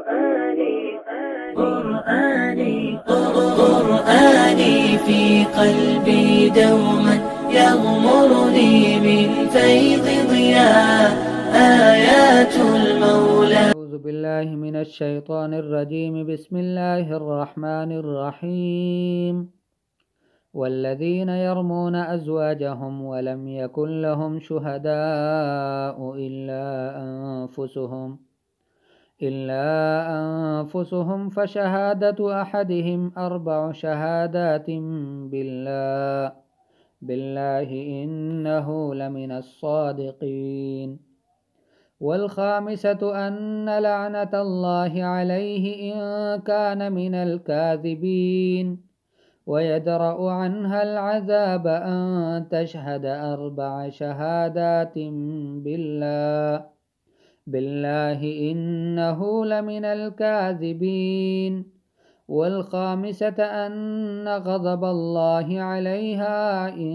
قرآني في قلبي دوما يغمرني من فيض ضياء آيات المولى. أعوذ بالله من الشيطان الرجيم. بسم الله الرحمن الرحيم. والذين يرمون أزواجهم ولم يكن لهم شهداء إلا أنفسهم فشهادة أحدهم 4 شهادات بالله إنه لمن الصادقين. والخامسة أن لعنة الله عليه إن كان من الكاذبين. ويدرأ عنها العذاب أن تشهد 4 شهادات بالله إنه لمن الكاذبين. والخامسة أن غضب الله عليها إن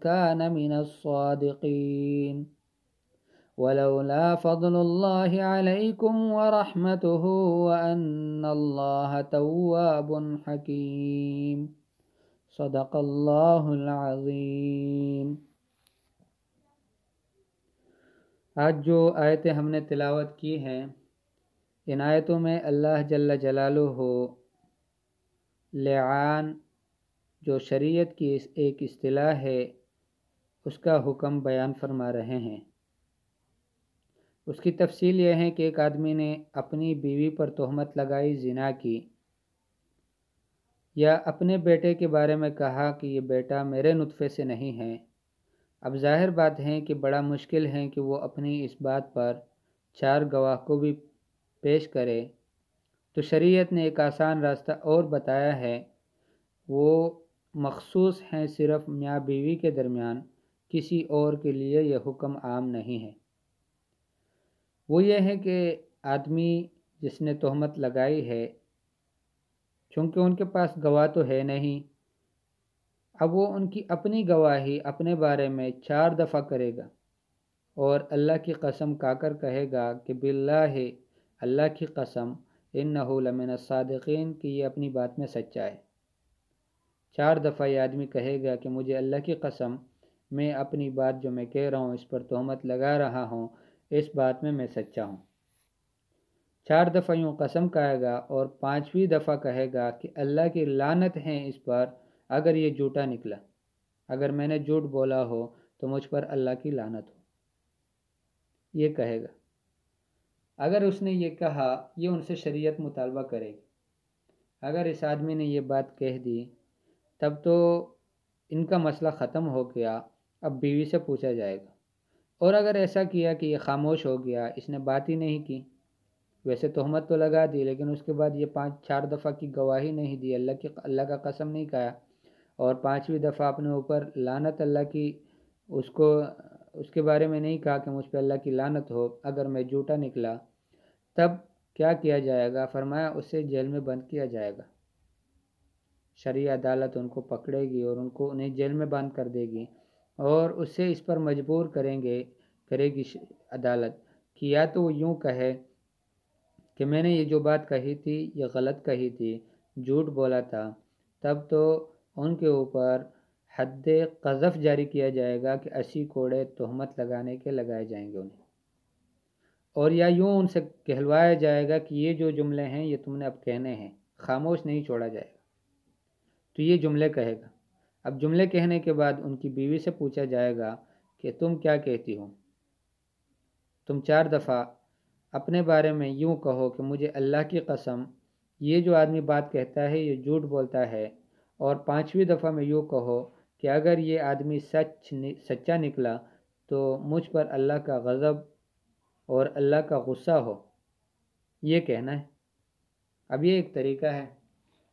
كان من الصادقين. ولولا فضل الله عليكم ورحمته وأن الله تواب حكيم. صدق اللہ العظیم. آج جو آیتیں ہم نے تلاوت کی ہیں، ان آیتوں میں اللہ جل جلالہ لعان جو شریعت کی ایک اصطلاح ہے اس کا حکم بیان فرما رہے ہیں. اس کی تفصیل یہ ہے کہ ایک آدمی نے اپنی بیوی پر تہمت لگائی، زنا کی، یا اپنے بیٹے کے بارے میں کہا کہ یہ بیٹا میرے نطفے سے نہیں ہے. اب ظاہر بات ہے کہ بڑا مشکل ہے کہ وہ اپنی اس بات پر 4 گواہ کو بھی پیش کرے. تو شریعت نے ایک آسان راستہ اور بتایا ہے، وہ مخصوص ہیں صرف میاں بیوی کے درمیان، کسی اور کے لیے یہ حکم عام نہیں ہے. وہ یہ ہے کہ آدمی جس نے تہمت لگائی ہے، چونکہ ان کے پاس گواہ تو ہے نہیں، اب وہ ان کی اپنی گواہی اپنے بارے میں 4 دفعہ کرے گا اور اللہ کی قسم کھا کر کہے گا کہ باللہ، اللہ کی قسم، انہ لمن الصادقین، کہ یہ اپنی بات میں سچا ہے. 4 دفعہ یہ آدمی کہے گا کہ مجھے اللہ کی قسم، میں اپنی بات جو میں کہہ رہا ہوں، اس پر تہمت لگا رہا ہوں، اس بات میں میں سچا ہوں. 4 دفعہ یوں قسم کھائے گا اور 5ویں دفعہ کہے گا کہ اللہ کی لعنت ہے اس پر اگر یہ جھوٹا نکلا، اگر میں نے جھوٹ بولا ہو تو مجھ پر اللہ کی لعنت ہو. یہ کہے گا. اگر اس نے یہ کہا، یہ ان سے شریعت مطالبہ کرے گی. اگر اس آدمی نے یہ بات کہہ دی تب تو ان کا مسئلہ ختم ہو گیا. اب بیوی سے پوچھا جائے گا. اور اگر ایسا کیا کہ یہ خاموش ہو گیا، اس نے بات ہی نہیں کی، ویسے تہمت تو لگا دی لیکن اس کے بعد یہ 4 دفعہ کی گواہی نہیں دی، اللہ کا قسم نہیں کھایا، اور 5ویں دفعہ اپنے اوپر لعنت اللہ کی اس کے بارے میں نہیں کہا کہ مجھ پہ اللہ کی لعنت ہو اگر میں جھوٹا نکلا، تب کیا کیا جائے گا؟ فرمایا اسے جیل میں بند کیا جائے گا. شرعی عدالت ان کو پکڑے گی اور انہیں جیل میں بند کر دے گی، اور اسے اس پر مجبور کرے گی عدالت کہ یا تو وہ یوں کہے کہ میں نے یہ جو بات کہی تھی یہ غلط کہی تھی، جھوٹ بولا تھا، تب تو ان کے اوپر حد قذف جاری کیا جائے گا کہ 80 کوڑے تہمت لگانے کے لگائے جائیں گے انہیں. اور یا یوں ان سے کہلوایا جائے گا کہ یہ جو جملے ہیں یہ تم نے اب کہنے ہیں، خاموش نہیں چھوڑا جائے گا. تو یہ جملے کہے گا. اب جملے کہنے کے بعد ان کی بیوی سے پوچھا جائے گا کہ تم کیا کہتی ہو؟ تم 4 دفعہ اپنے بارے میں یوں کہو کہ مجھے اللہ کی قسم، یہ جو آدمی بات کہتا ہے یہ جھوٹ بولتا ہے، اور 5ویں دفعہ میں یوں کہو کہ اگر یہ آدمی سچا نکلا تو مجھ پر اللہ کا غضب اور اللہ کا غصہ ہو. یہ کہنا ہے. اب یہ ایک طریقہ ہے.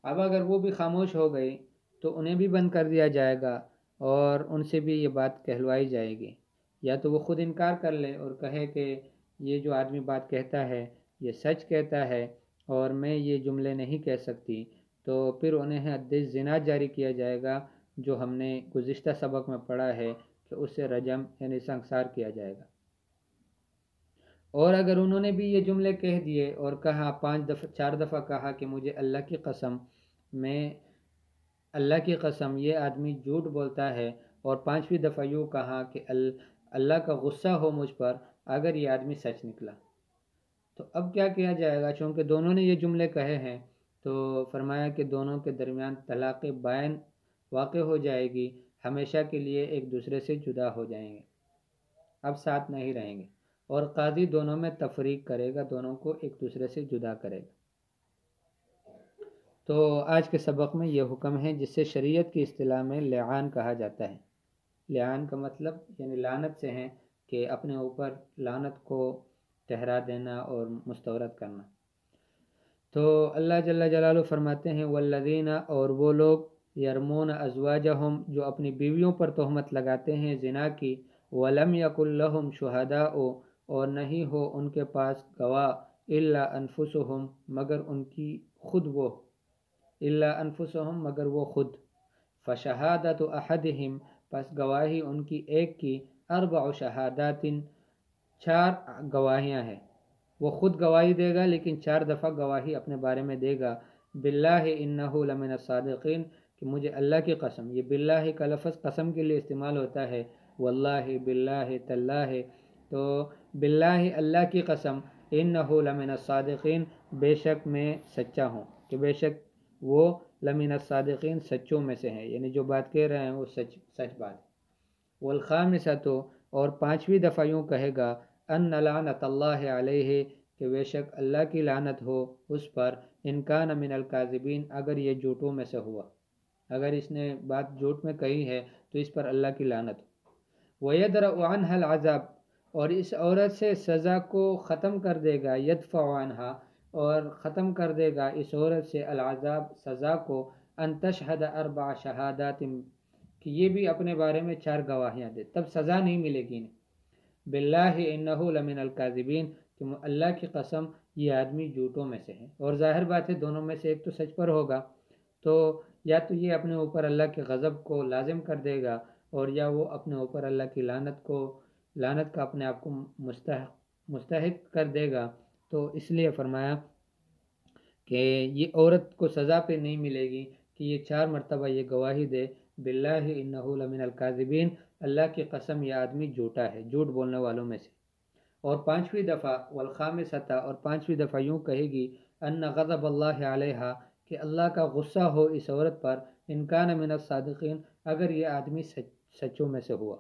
اب اگر وہ بھی خاموش ہو گئی تو انہیں بھی بند کر دیا جائے گا اور ان سے بھی یہ بات کہلوائی جائے گی. یا تو وہ خود انکار کر لے اور کہے کہ یہ جو آدمی بات کہتا ہے یہ سچ کہتا ہے اور میں یہ جملے نہیں کہہ سکتی، تو پھر انہیں حد زنا جاری کیا جائے گا، جو ہم نے گزشتہ سبق میں پڑھا ہے کہ اس سے رجم یعنی سنسار کیا جائے گا. اور اگر انہوں نے بھی یہ جملے کہہ دیے اور کہا 4 دفعہ کہا کہ مجھے اللہ کی قسم، میں اللہ کی قسم یہ آدمی جھوٹ بولتا ہے، اور 5ویں دفعہ یوں کہا کہ اللہ کا غصہ ہو مجھ پر اگر یہ آدمی سچ نکلا، تو اب کیا کیا جائے گا؟ چونکہ دونوں نے یہ جملے کہے ہیں تو فرمایا کہ دونوں کے درمیان طلاق بائن واقع ہو جائے گی، ہمیشہ کے لیے ایک دوسرے سے جدا ہو جائیں گے، اب ساتھ نہیں رہیں گے، اور قاضی دونوں میں تفریق کرے گا، دونوں کو ایک دوسرے سے جدا کرے گا۔ تو آج کے سبق میں یہ حکم ہے جس سے شریعت کی اصطلاح میں لعان کہا جاتا ہے۔ لعان کا مطلب یعنی لعنت سے ہے کہ اپنے اوپر لعنت کو ٹھہرا دینا اور مستورد کرنا۔ تو اللہ جل جلالہ فرماتے ہیں والذین، اور وہ لوگ یرمون ازواجہم جو اپنی بیویوں پر تہمت لگاتے ہیں زنا کی، ولم یکن لہم شہداء، اور نہیں ہو ان کے پاس گواہ، الا انفسہم، مگر ان کی خود وہ، الا انفسہم مگر وہ خود، فشہادت احدہم، پس گواہی ان کی ایک کی، 4 شہادات، 4 گواہیاں ہیں، وہ خود گواہی دے گا لیکن 4 دفعہ گواہی اپنے بارے میں دے گا، باللہ انہ لمن الصادقین، کہ مجھے اللہ کی قسم، یہ باللہ کا لفظ قسم کے لیے استعمال ہوتا ہے، واللہ، باللہ، تاللہ، تو باللہ اللہ کی قسم، انہ لمن الصادقین، بے شک میں سچا ہوں، کہ بے شک وہ لمن الصادقین سچوں میں سے ہیں، یعنی جو بات کہہ رہے ہیں وہ سچ بات ہے۔ والخامسۃ، اور 5ویں دفعہ یوں کہے گا، ان لعنت اللہ علیہ، کہ بے شک اللہ کی لعنت ہو اس پر، ان کان من الکاذبین، اگر یہ جھوٹوں میں سے ہوا، اگر اس نے بات جھوٹ میں کہی ہے تو اس پر اللہ کی لعنت ہو۔ وَيَدْرَأُ عَنْهَا الْعَذَابَ، اور اس عورت سے سزا کو ختم کر دے گا، يَدْفَعُ عَنْهَا، اور ختم کر دے گا اس عورت سے العذاب، سزا کو، ان تشہد 4 شہادات، کہ یہ بھی اپنے بارے میں 4 گواہیاں دے، تب سزا نہیں ملے گی انہیں، باللہ انہ لمن الکاذبین، کہ اللہ کی قسم یہ آدمی جھوٹوں میں سے ہے، اور ظاہر بات ہے دونوں میں سے ایک تو سچ پر ہوگا، تو یا تو یہ اپنے اوپر اللہ کے غضب کو لازم کر دے گا، اور یا وہ اپنے اوپر اللہ کی لعنت کا اپنے آپ کو مستحق کر دے گا۔ تو اس لیے فرمایا کہ یہ عورت کو سزا پہ نہیں ملے گی کہ یہ 4 مرتبہ یہ گواہی دے، باللہ انہ لمن الکاذبین، اللہ کی قسم یہ آدمی جھوٹا ہے، جھوٹ بولنے والوں میں سے۔ اور 5ویں دفعہ والخامسۃ، اور 5ویں دفعہ یوں کہے گی، ان غضب اللہ علیہا، کہ اللہ کا غصہ ہو اس عورت پر، ان کان من الصادقین، اگر یہ آدمی سچوں میں سے ہوا۔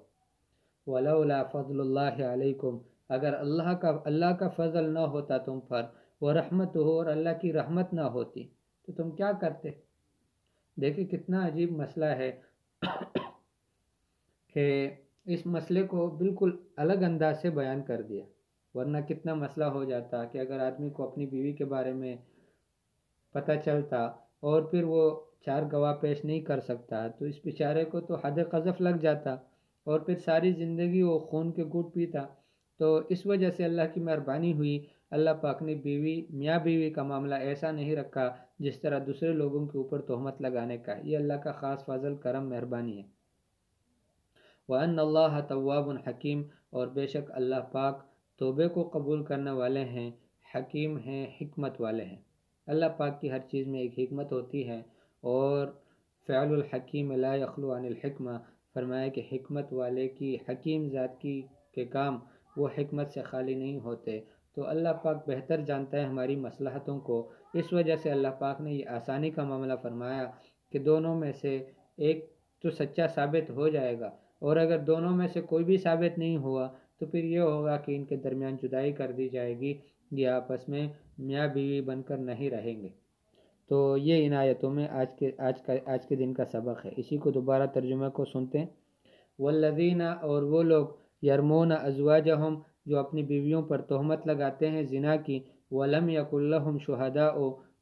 ولولا فضل اللہ علیکم، اگر اللہ کا فضل نہ ہوتا تم پر، ورحمتہ، اور اللہ کی رحمت نہ ہوتی تو تم کیا کرتے؟ دیکھیں کتنا عجیب مسئلہ ہے کہ اس مسئلے کو بالکل الگ انداز سے بیان کر دیا، ورنہ کتنا مسئلہ ہو جاتا کہ اگر آدمی کو اپنی بیوی کے بارے میں پتہ چلتا اور پھر وہ 4 گواہ پیش نہیں کر سکتا تو اس بیچارے کو تو حد قذف لگ جاتا، اور پھر ساری زندگی وہ خون کے گھونٹ پیتا۔ تو اس وجہ سے اللہ کی مہربانی ہوئی، اللہ پاک نے میاں بیوی کا معاملہ ایسا نہیں رکھا جس طرح دوسرے لوگوں کے اوپر تہمت لگانے کا، یہ اللہ کا خاص فضل کرم مہربانی ہے۔ وَأَنَّ اللَّهَ تَوَّابٌ حَكِيمٌ، اور بے شک اللہ پاک توبے کو قبول کرنے والے ہیں، حکیم ہیں، حکمت والے ہیں۔ اللہ پاک کی ہر چیز میں ایک حکمت ہوتی ہے، اور فعل الحکیم لا یخلو عن الحکمہ، فرمایا کہ حکمت والے کی، حکیم ذات کی کے کام وہ حکمت سے خالی نہیں ہوتے۔ تو اللہ پاک بہتر جانتا ہے ہماری مصلحتوں کو، اس وجہ سے اللہ پاک نے یہ آسانی کا معاملہ فرمایا کہ دونوں میں سے ایک تو سچا ثابت ہو جائے گا، اور اگر دونوں میں سے کوئی بھی ثابت نہیں ہوا تو پھر یہ ہوگا کہ ان کے درمیان جدائی کر دی جائے گی، یہ آپس میں میاں بیوی بن کر نہیں رہیں گے۔ تو یہ ان آیتوں میں آج کے دن کا سبق ہے۔ اسی کو دوبارہ ترجمہ کو سنتے ہیں۔ والذین، اور وہ لوگ، یرمون ازواجہم جو اپنی بیویوں پر تہمت لگاتے ہیں زنا کی، ولم یکن لہم شہداء،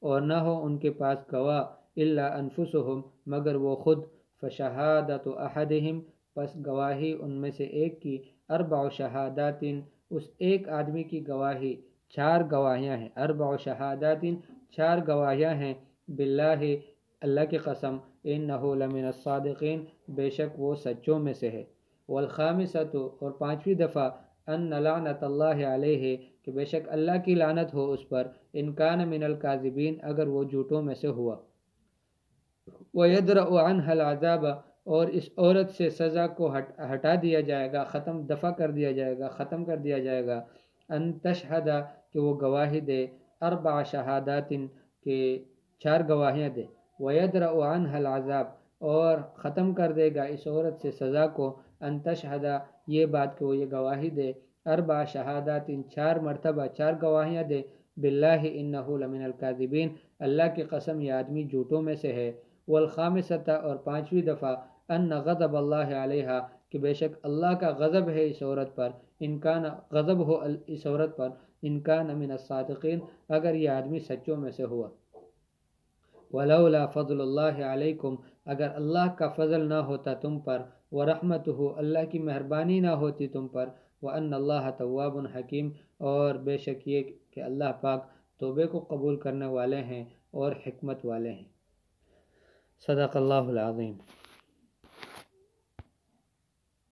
اور نہ ہو ان کے پاس گواہ، الا انفسہم مگر وہ خود، فشہادت احدہم، پس گواہی ان میں سے ایک کی، 4 شہادات، اس ایک آدمی کی گواہی 4 گواہیاں ہیں، 4 شہادات، 4 گواہیاں ہیں، باللہ اللہ کی قسم، انہ لمن الصادقین، بے شک وہ سچوں میں سے ہے۔ والخامسۃ، اور 5ویں دفعہ، ان لعنت اللہ علیہ، کہ بے شک اللہ کی لعنت ہو اس پر، ان کان من الکاذبین اگر وہ جھوٹوں میں سے ہوا۔ وَيَدْرَأُ عَنْهَا الْعَذَابَ اور اس عورت سے سزا کو ہٹا دیا جائے گا، دفع کر دیا جائے گا، ختم کر دیا جائے گا۔ ان تشہد کہ وہ گواہی دے، 4 شہادات کہ 4 گواہیاں دے۔ وَيَدْرَأُ عَنْهَا الْعَذَابَ اور ختم کر دے گا اس عورت سے سزا کو، ان تشہد یہ بات کہ وہ یہ گواہی دے، 4 شہادات 4 مرتبہ 4 گواہیاں دے، باللہ انہ لمن الکاذبین اللہ کی قسم یہ آدمی جھوٹوں میں سے ہے۔ والخامسۃ اور 5ویں دفعہ ان غضب اللہ علیہا کہ بے شک اللہ کا غضب ہے اس عورت پر، غضب ہو اس عورت پر، ان کان من الصادقین اگر یہ آدمی سچوں میں سے ہوا۔ ولولا فضل اللہ علیکم اگر اللہ کا فضل نہ ہوتا تم پر، ورحمتہ اللہ کی مہربانی نہ ہوتی تم پر، وان اللہ تواب حکیم اور بے شک یہ کہ اللہ پاک توبے کو قبول کرنے والے ہیں اور حکمت والے ہیں۔ صدق اللہ العظیم۔